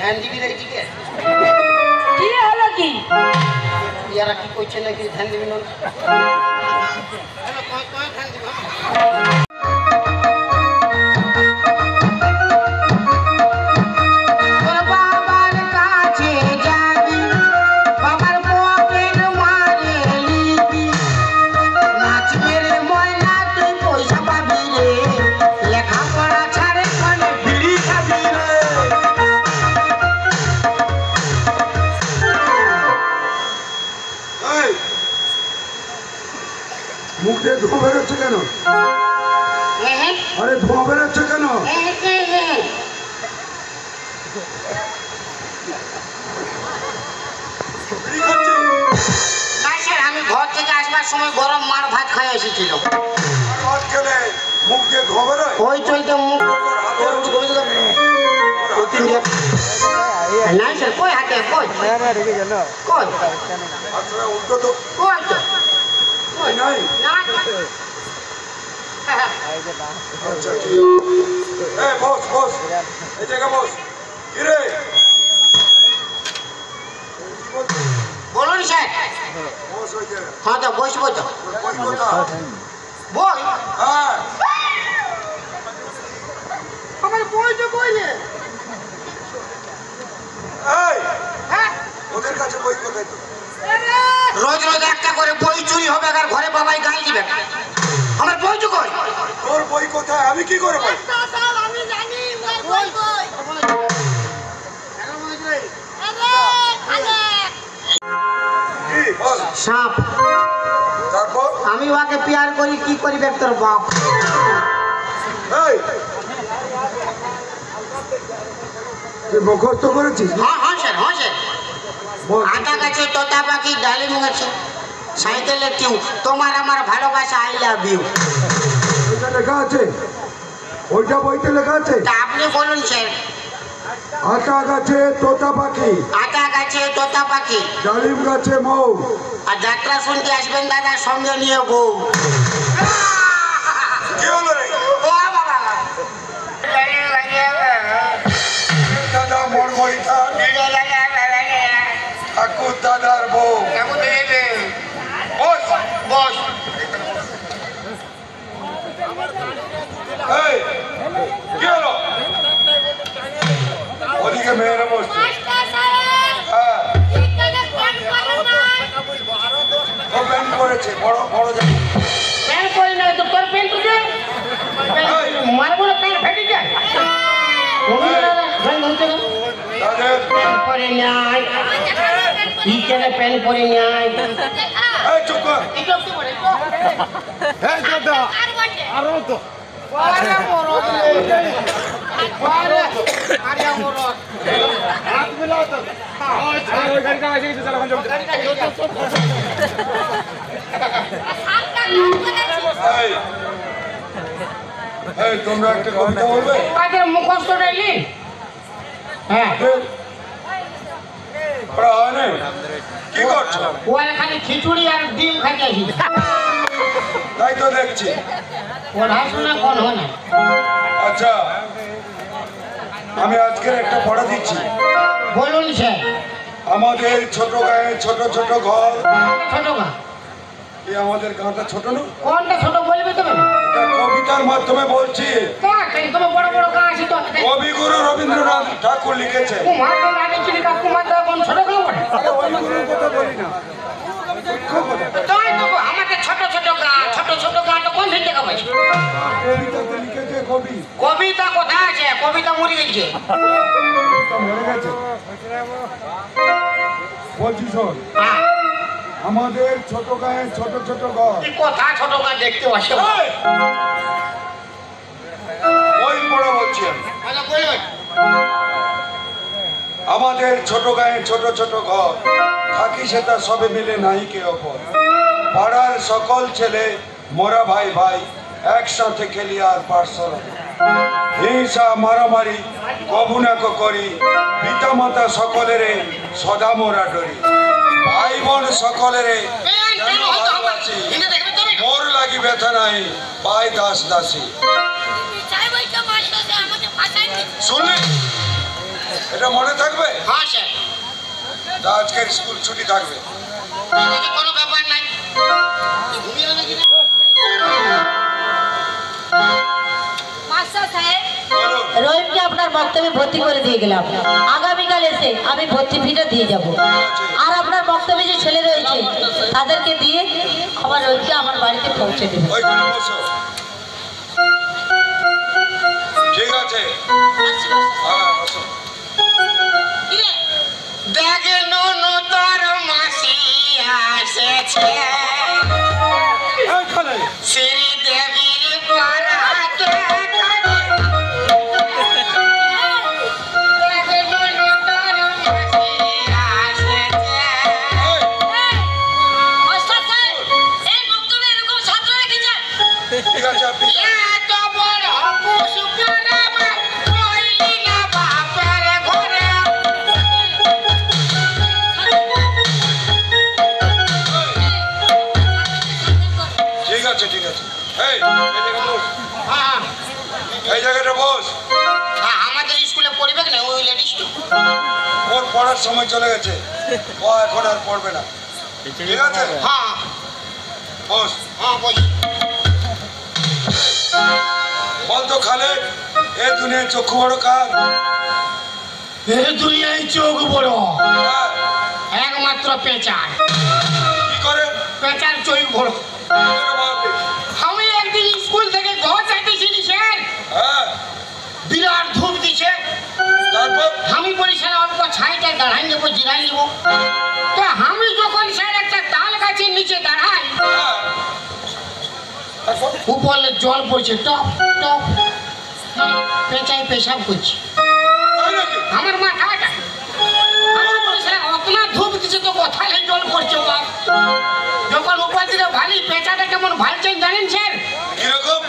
ধ্যান দিবি না কি কি হলো কি ইয়ারা কি কইছে নাকি ধ্যান দিবি না ধ্যান দিবি মুখ দিয়ে ধোঁয়া বেরোচ্ছে কেন? আরে ধোঁয়া বেরোচ্ছে কেন? আমি ঘর থেকে আসবার সময় গরম মার ভাত খাই এসেছিল মুখ দিয়ে ধোঁয়া বেরোয় ওই চলতে মুখ নাই স্যার কই হাতে কই কই উল্টো তো কই তো নাই আচ্ছা ঠিক এই বস বস এই জায়গা বস কি রে বলুন স্যার বস ওই জায়গা হ্যাঁ তো বসবো তো বই কথা বল হ্যাঁ আমার বই তো বই রে এই হ্যাঁ ওদের কাছে বই কোথায় তো রোজ রোজ একটা করে বই চুরি হবে আর ঘরে বাবাই গাল দিবে আমার বই তো কই তোর বই কোথায় আমি কি করে বই আমি জানি বই কই কি বল সাপ তারপর আমি ওকে প্যার করি কি করিবে তোর বাপ এই তুই মুখস্থ করেছিস হ্যাঁ হ্যাঁ স্যার হ্যাঁ স্যার আটা গাছে তোতা পাখি ডালিম গাছে সাইকেলে টিউ তোমার আমার ভালোবাসা আই লাভ ইউ ওইটা লেখা আছে ওইটা বইতে লেখা আছে তা আপনি বলুন স্যার আটা গাছে তোতা পাখি আটা গাছে তোতা পাখি ডালিম গাছে মৌ আর যাত্রা শুনতে আসবেন দাদা সঙ্গে নিয়ে বউ কি হলো রে ও বাবা দাদা মোর বইটা ঠাকুর দাদার বউ বস বস এই কি হলো ওদিকে মেয়েরা বসছে হ্যাঁ ও প্যান্ট করেছে বড় বড় জামা প্যান করি না তো তোর প্যান তো দে মারবো না প্যান ফেটে যায় তাদের প্যান পরে নাই পিছনে প্যান পরে নাই এই চুপ কর এটা তো বলে তো এই দাদা আরো তো আরে মরদ আরে আরে মরদ হাত মিলাও তো ওই গাড়ি কা আসে চল এখন এই এই তোমরা একটা কবিতা বলবে কাদের মুখস্থ ডাইলি হ্যাঁ পড়া হয় না কি করছো ওরা খালি খিচুড়ি আর ডিম খাইতে আসি তাই তো দেখছি পড়াশোনা কোন হয় না আচ্ছা আমি আজকের একটা পড়া দিচ্ছি বলুন স্যার আমাদের ছোট গায়ে ছোট ছোট ঘর ছোট গা এই আমাদের গাঁটা ছোট না কোনটা ছোট বলবে তুমি এটা কবিতার মাধ্যমে বলছি তুমি বড় বড় গা আছে তো কবিগুরু রবীন্দ্রনাথ ঠাকুর লিখেছে কুমার তো রানী চিলিকা কুমার তো কোন ছোট গা বলে ওই গুরুর কথা বলি না তাই তো আমাদের ছোট ছোট গা তো কোন থেকে পাইছে কবিতাতে লিখেছে কবি কবিতা কোথায় আছে কবিতা মরে গেছে মরে গেছে বলছি শোন হ্যাঁ আমাদের ছোট গায়ে ছোট ছোট ঘর কি কথা ছোট গা দেখতে আসে ওই পড়া বলছি আমি। আচ্ছা বলুন আমাদের ছোট গায়ে ছোট ছোট ঘর থাকি সেটা সবে মিলে নাই কে অপর পাড়ার সকল ছেলে মোরা ভাই ভাই একসাথে খেলি আর পার্সল হিংসা মারামারি কবু না করি পিতা মাতা সকলেরে সদা মোরা ডরি ভাই বোন সকলেরে যেন ভালোবাসি মোর লাগি ব্যথা নাই পাই দাস দাসী শুনলি এটা মনে থাকবে? হ্যাঁ স্যার। তা আজকের স্কুল ছুটি থাকবে। ঠিক আছে, কোনো ব্যাপার নাই। ঘুমিয়ে গেলে কি? মাস্টার সাহেব, বলুন। রহিমকে আপনার বক্তব্যে ভর্তি করে দিয়ে গেলাম। আগামীকাল এসে আমি ভর্তি ফিটা দিয়ে যাব। আর আপনার বক্তব্যে যে ছেলে রয়েছে তাদেরকে দিয়ে আমার রহিমকে আমার বাড়িতে পৌঁছে দেবে। ওইখানে বসো। ঠিক আছে, হ্যাঁ বসো। দেখেন তোর মাসি আসেছে, এইখানে শ্রীদেবীর বরাতে মাস্টার সাহেব, এই বক্তব্যে এরকম ছাত্র রেখেছেন? ঠিক আছে, আপনি এত বড় পশু পারাবা রইলি না বাপের ঘরে। ঠিক আছে, ঠিক আছে। এই জায়গাটা বস। হ্যাঁ, এই জায়গাটা বস। হ্যাঁ, আমাদের স্কুলে পড়বে না ওই লেডিসটা। ওর পড়ার সময় চলে গেছে, ও এখন আর পড়বে না। ঠিক আছে, হ্যাঁ বস। হ্যাঁ বল। বলতো খালেদ, এ দুনিয়ায় চক্ষু বড় কার? এ দুনিয়ায় চোখ বড় হ্যাঁ, একমাত্র পেঁচার। কি করে? পেঁচার চোখ বড়। কি করে বল? আমি একদিন স্কুল থেকে ঘর যাইতেছিলি স্যার, হ্যাঁ, বিরাট ধূপ দিছে। তারপর? আমি বলি স্যার অল্প ছাইটা দাঁড়াই নেবো, জিরাই নেবো। তো আমি যখন স্যার একটা তাল গাছের নিচে দাঁড়াই, হ্যাঁ, তারপর? উপরে জল পড়ছে টপ টপ, পেঁচায় পেশাব করছে তাই নাকি? আমার মাথাটা। আমি বলি স্যার আপনার ধূপ দিছে তো কোথায় জল পড়ছে বাপ। যখন উপর দিকে ভালি পেঁচাটা কেমন ভালছেন জানেন স্যার? কিরকম?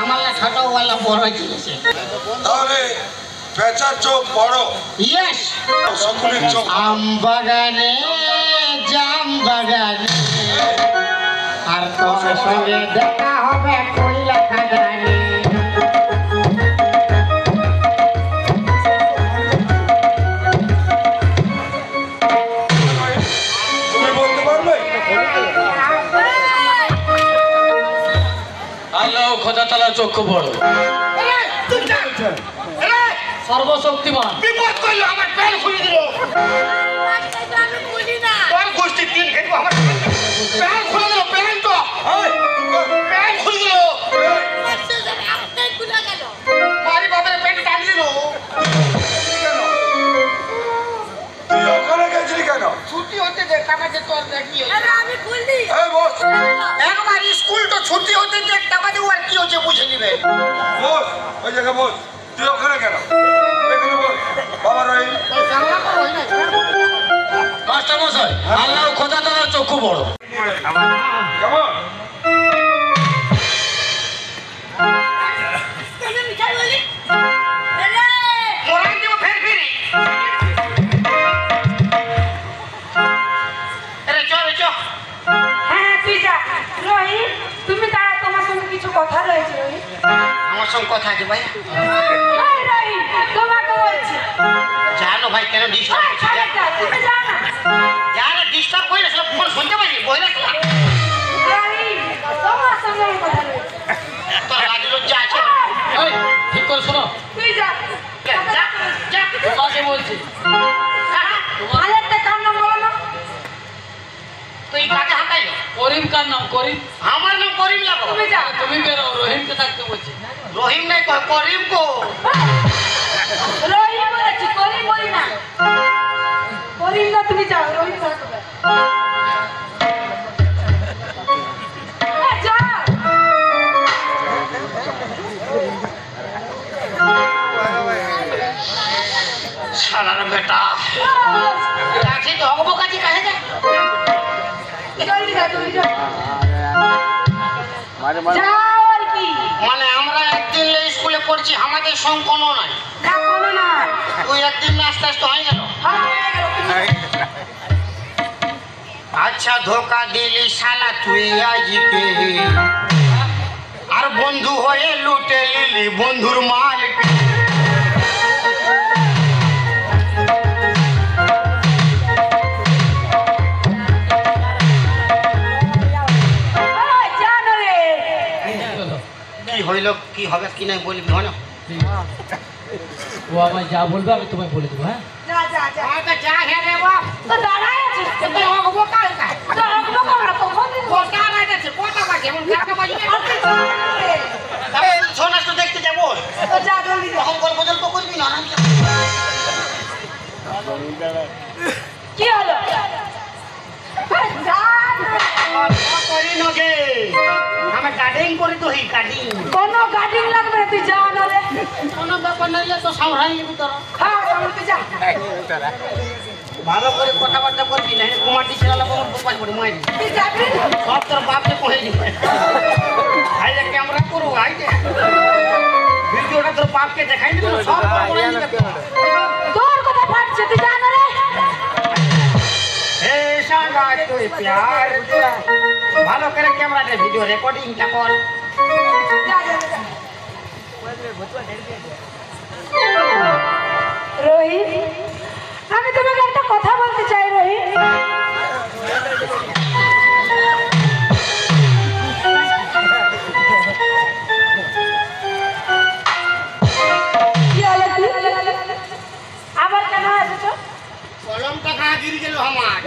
আমার না ছোটবেলা বড় হয়েছিল স্যার। তাহলে পেঁচার চোখ বড়, ইয়েস। শকুনের চোখ। আম বাগানে জাম বাগানে আর তোর সঙ্গে দেখা হবে কইলা খাগানে। তুমি বলতে পারবে? আল্লাহ খোদা তাআলা চক্ষু বড়, সর্বশক্তিমান। বিপদ করলো, আমার প্যান খুলে দিল। মাস্টার সাহেব, আমি বলি না। তোর গোষ্ঠী তিন খেটবো, আমার প্যান খুলে দিল। প্যান তো এই, প্যান খুলে দিল। মাস্টার সাহেব, আপনার খুলে গেল। মারি বাবার প্যান্ট টান দিল। কেন? তুই ওখানে গেছিলি কেন? ছুটি হতে দে, টাকাতে তোর দেখি। আরে আমি খুললি। এই বস, একবার স্কুল তো ছুটি হতে দে, টাকা দিয়ে আর কি হচ্ছে বুঝে নিবে। বস, ওই জায়গায় বস। তুই ওখানে কেন? এখানে বস। বাবা রহিম, মাস্টার মশাই, আল্লাহ খোদা তাআলা চক্ষু বড়। কেমন? তুমি মিঠাই বলি। এরে, মোরাই দেবো ফের ফিরি। আরে চল চ। হ্যাঁ তুই যা। রোহিত, তুমি দাঁড়া, তোমার সঙ্গে কিছু কথা রয়েছে। রোহিত, আমার সঙ্গে কথা আছে ভাই। এই রোহিত, তোমাকে বলছি। জানো ভাই কেন ডিস্টার্ব এই ছেলেটা, তুমি যাও না। যারা ডিস্টার্ব করে সব ফোন শুনতে পারি বইলা রোহিত, তোমার সঙ্গে আমার কথা রয়েছে। তোর লাজ লজ্জা আছে? এই, ঠিক করে শোনো, তুই যা। যা যা। তোমাকে বলছি। আরেকটা কার নাম বলো না? তুই কাকে হাঁটাইল? করিম কার নাম? করিম। আমার নাম করিম লাগো। তুমি যা। তুমি বেরো, রহিমকে থাকতে বলছি। রহিম নাই কয় করিম কো। রোহিত বলেছি, করিম বলি না। করিম না, তুমি যাও। রোহিত থাকবে। যাও। শালার বেটা। কাছে তো হবো কাছে কাছে যা। জলদি যা, তুমি যাও। যাও আর কি। মানে আমরা একদিন স্কুলে পড়ছি, আমাদের সঙ্গে কোনো নাই। না, কোনো না। তুই একদিন না আস্তে আস্তে হয়ে গেল। হয়ে গেল, তুমি আচ্ছা ধোকা দিলি শালা তুই আজকে, আর বন্ধু হয়ে লুটে নিলি বন্ধুর মালকে। কি হইল কি হবে কি নাই বলবি হয় না? ও আমায় যা বলবে আমি তোমায় বলে দেবো। হ্যাঁ যা যা যা আচ্ছা যা হে রে বাপ, তো দাঁড়ায় আছিস তো? তুই হবো কাল কাল তো রাখবো না তো কোন দিন কোটা বাজছে কোটা বাজে এমন কাকে বাজবে? সোনাস তো দেখতে যাবো, তো যা জলদি যা। তখন গল্প জল্প করবি না আরামসে। কি হলো? যা করি নগে আমি গার্ডিং করি তো এই গার্ডিং কোনো গার্ডিং লাগবে না, তুই যা না রে। কোনো ব্যাপার নাইলে তো সামরাই নিবি তোরা। হ্যাঁ সামনে তুই যা। ভালো করে কথাবার্তা করবি না, কুমার দিছে আলা কোন বোপাস পড়ে মাইরি তুই যাবি? সব তোর বাপকে কহে দিবে। আইলে ক্যামেরা করু আইলে ভিডিওটা তোর বাপকে দেখাই দিবি, সব করে দিবে। তোর কথা ফাটছে, তুই যা না রে। হে সাঙ্গা তুই প্যার বুঝলা, ভালো করে ক্যামেরাতে ভিডিও রেকর্ডিংটা কর। যা যা যা। রোহিত, আমি তোমাকে একটা কথা বলতে চাই রোহিত। কি হলো কি? আবার কেন এসেছো? কলমটা কাহা গিরি গেল আমার।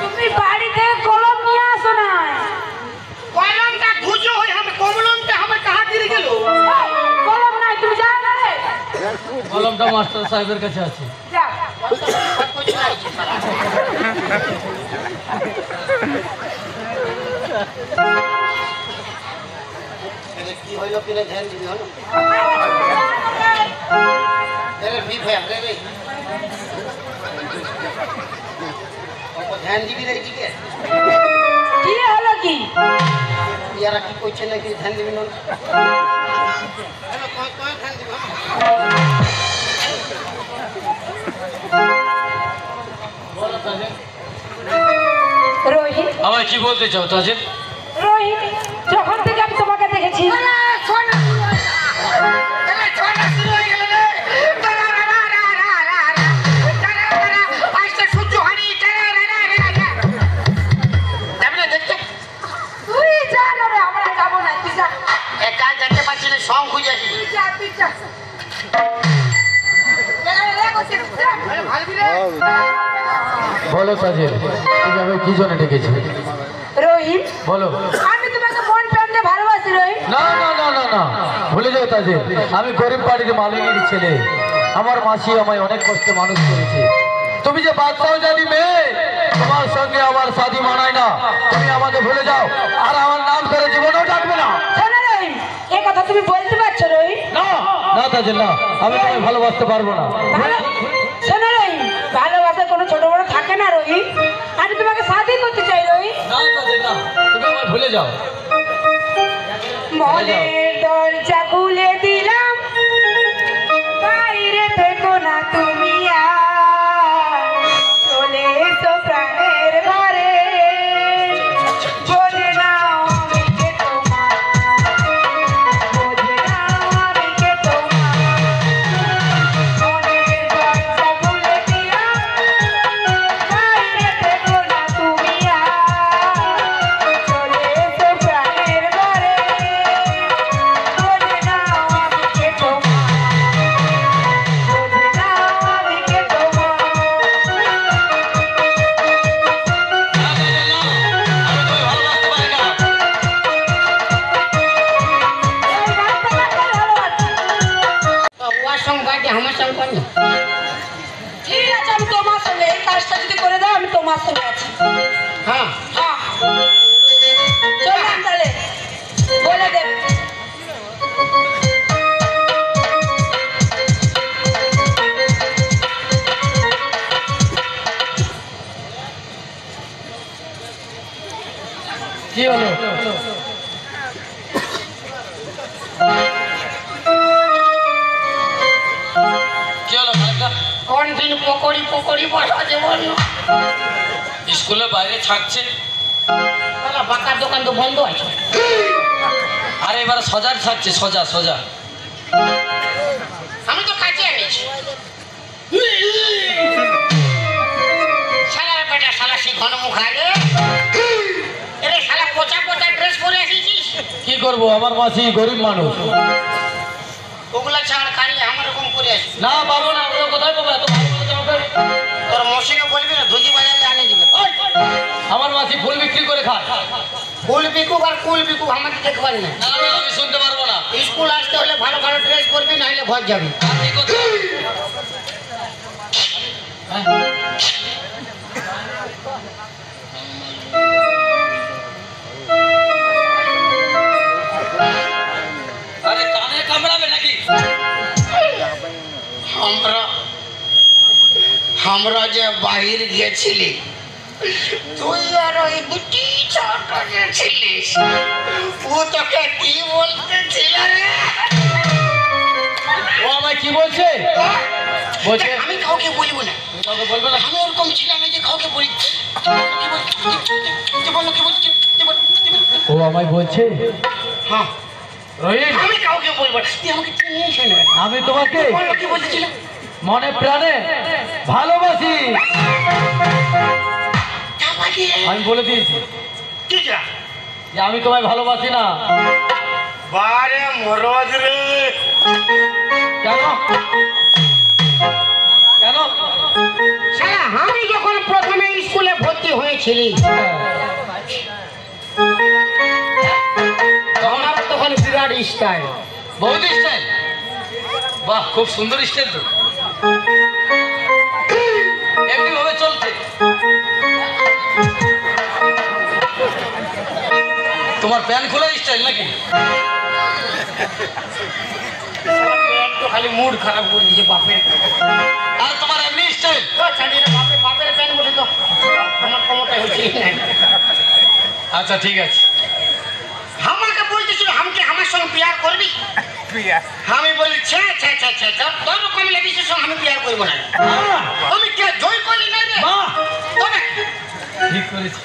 তুমি বাড়ি থেকে কলম নিয়ে আসো না। কলমটা ধুজো হই আমি, কলমটা আমার কাহা গিরি গেল। কলম নাই, তুমি যাও না রে। কলমটা মাস্টার সাহেবের কাছে আছে। যা। কি হইল কি না ধ্যান দিবি হলো রে ভি ভাই রে রে ও ধ্যান দিবি রে ঠিক আছে। কি হলো কি? ইয়ারা কি কইছে নাকি ধ্যান দিবি না? হ্যালো কই কই ধ্যান দিবি রোহিত, আমায় কি বলতে চাও তাজিদ? রোহিত, যখন থেকে আমি তোমাকে দেখেছি তুই যা না রে, আমরা যাবো না, তুই যা। কাজ দেখতে পাচ্ছি না, সং খুঁজেছি। তুই যা, তুই যা। বলো তাজিদ, তুমি আমায় কি জন্য ডেকেছি রোহিত, বলো। আমি তোমাকে মন প্রাণ দিয়ে ভালোবাসি রোহিত। না না না না না, ভুলে যাও তাজিদ, আমি গরিব বাড়ির মালিকের ছেলে। আমার মাসি আমায় অনেক কষ্টে মানুষ করেছে। তুমি যে বাদশাহ জানি মেয়ে, তোমার সঙ্গে আমার শাদী মানায় না। তুমি আমাকে ভুলে যাও, আর আমার নাম করে জীবনেও ডাকবে না। শোনো রোহিত, এ কথা তুমি বলতে পারছো রোহিত? না না তাজিদ না, আমি তোমায় ভালোবাসতে পারবো না। শোনো রোহিত, ভালোবাসা কোনো ছোট বড় থাকে না রোহিত। আমি তোমাকে শাদী করতে চাই রোহিত। না তাজিদ না, তুমি আমায় ভুলে যাও। মনের দরজা খুলে দিলাম, বাইরে থেকো না তুমি আর, চলে এসো প্রাণের ঘরে, বোঝে নাও আমি কে তোমার, বোঝে নাও আমি কে তোমার। মনের দরজা খুলে দিলাম, বাইরে থেকো না তুমি আর, চলে এসো প্রাণের ঘরে, বোঝে নাও আমি কে তোমার, বোঝে নাও আমি কে তোমার। এই রাস্তাঘাটে ভালোবাসি। ওর সঙ্গে বাড়ি আমার সঙ্গে করি না। ঠিক আছে, আমি তোমার সঙ্গে এই কাজটা যদি করে দাও, আমি তোমার সঙ্গে আছি। হ্যাঁ হ্যাঁ, চললাম তাহলে, বলে দেব। কি হলো? কি হলো? কোন দিন পকড়ি পকড়ি বসা জীবন স্কুলের বাইরে ছাড়ছে। তাহলে বাঁকার দোকান তো বন্ধ আছে। আরে এবার সজার ছাড়ছে, সোজা সোজা। আমি তো কাছে এনেছি। শালার বেটা শালা সে ঘন মুখ আগে এরে শালা পচা পচা ড্রেস পরে এসেছিস। কি করবো, আমার মাসি গরিব মানুষ। ওগুলা ছাড় কারি আমার রকম করে আসিস। না পাবো না, ওরা কোথায় পাবো এত ভালো ভালো জামা প্যান্ট? তোর মশিকে বলবি না ধুতি বাজারে আনে দিবে। আমার মাসি ফুল বিক্রি করে খায়। ফুল বিকুক আর কুল বিকুক আমাকে দেখবার না। না না, আমি শুনতে পারবো না। স্কুল আসতে হলে ভালো ভালো ড্রেস পরবি, না হলে ঘর যাবি। আপনি কোথায়? হ্যাঁ? আরে কানে কামড়াবে নাকি? আমরা যে বাহির গেছিলি, তুই আর ওই বুটি ছোট গেছিলিস, ও তোকে কি বলতেছিল রে? ও আমায় কি বলছে? বলছে আমি কাউকে বলবো না। কাউকে বলবে না? আমি ওরকম ছিলাম না যে কাউকে বলি। ও আমায় বলছে হ্যাঁ, রহিম আমি কাউকে বলবো না। তুই আমাকে চিনিস না। আমি তোমাকে বলো কি বলতেছিল? মনে প্রাণে ভালোবাসি। আমি বলে দিয়েছি কি যা? যে আমি তোমায় ভালোবাসি না। বারে মরদ রে, কেন কেন? শালা আমি যখন প্রথমে স্কুলে ভর্তি হয়েছিলি আমার তখন বিরাট স্টাইল। বহুত স্টাইল। বাহ, খুব সুন্দর স্টাইল তো। এমনি ভাবে চলছে। তোমার প্যান্ট খোলা স্টাইল নাকি? খালি মুড খারাপ করে দিয়েছে বাপের। আর তোমার এমনি স্টাইল? বাপের প্যান্ট বলে তো আমার ক্ষমতা হচ্ছে। আচ্ছা ঠিক আছে। আমাকে বলতেছিল আমাকে আমার সঙ্গে বিয়ার করবি। আমি বলি ছে ছে ছে ছে তোর রকম লেডিসের সঙ্গে আমি বিয়ার করবো না। আমি কে জয় করলি না রে? বাহ, তবে ঠিক করেছি।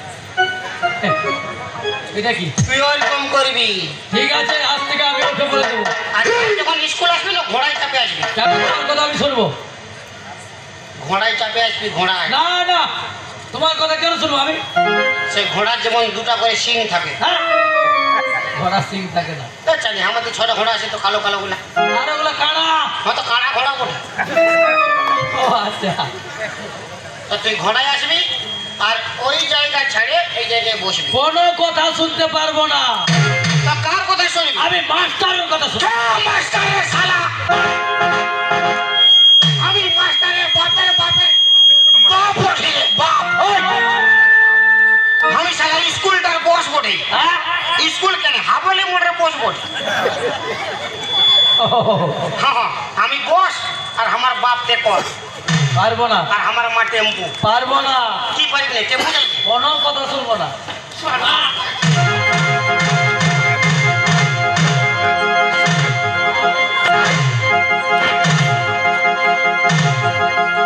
এটা কি? তুই ওরকম করবি। ঠিক আছে, আজ থেকে আমি ওকে বলে দেবো। আর তুই যখন স্কুল আসবি না ঘোড়ায় চাপে আসবি। কেন? তোমার কথা আমি শুনবো। ঘোড়ায় চাপে আসবি, ঘোড়ায়। না না, তোমার কথা কেন শুনবো আমি? সেই ঘোড়ার যেমন দুটা করে শিং থাকে। হ্যাঁ, ঘোড়া সিং থাকে না। জানি আমাদের ছোট ঘোড়া আছে তো কালো কালো গুলা, আর ওগুলো কানা। হয়তো কানা ঘোড়া বলে। ও আচ্ছা। তো তুই ঘোড়ায় আসবি আর ওই জায়গা ছেড়ে এই জায়গায় বসবি। কোনো কথা শুনতে পারবো না। তা কার কথা শুনবি? আমি মাস্টারের কথা শুনবো। মাস্টারের শালা, আমি মাস্টারের বাপের বাপের বাপ বটে, বাপ। আমি শালা স্কুলটার বস বটে। হ্যাঁ? স্কুল কেন হাবলে মোটরে বস বটে। হ্যাঁ, আমি বস আর আমার বাপ টেকর পারবো না, আর আমার মা টেম্পু। পারবো না। কি পারবি না? টেম্পু চালাবি? কোনো কথা শুনবো না।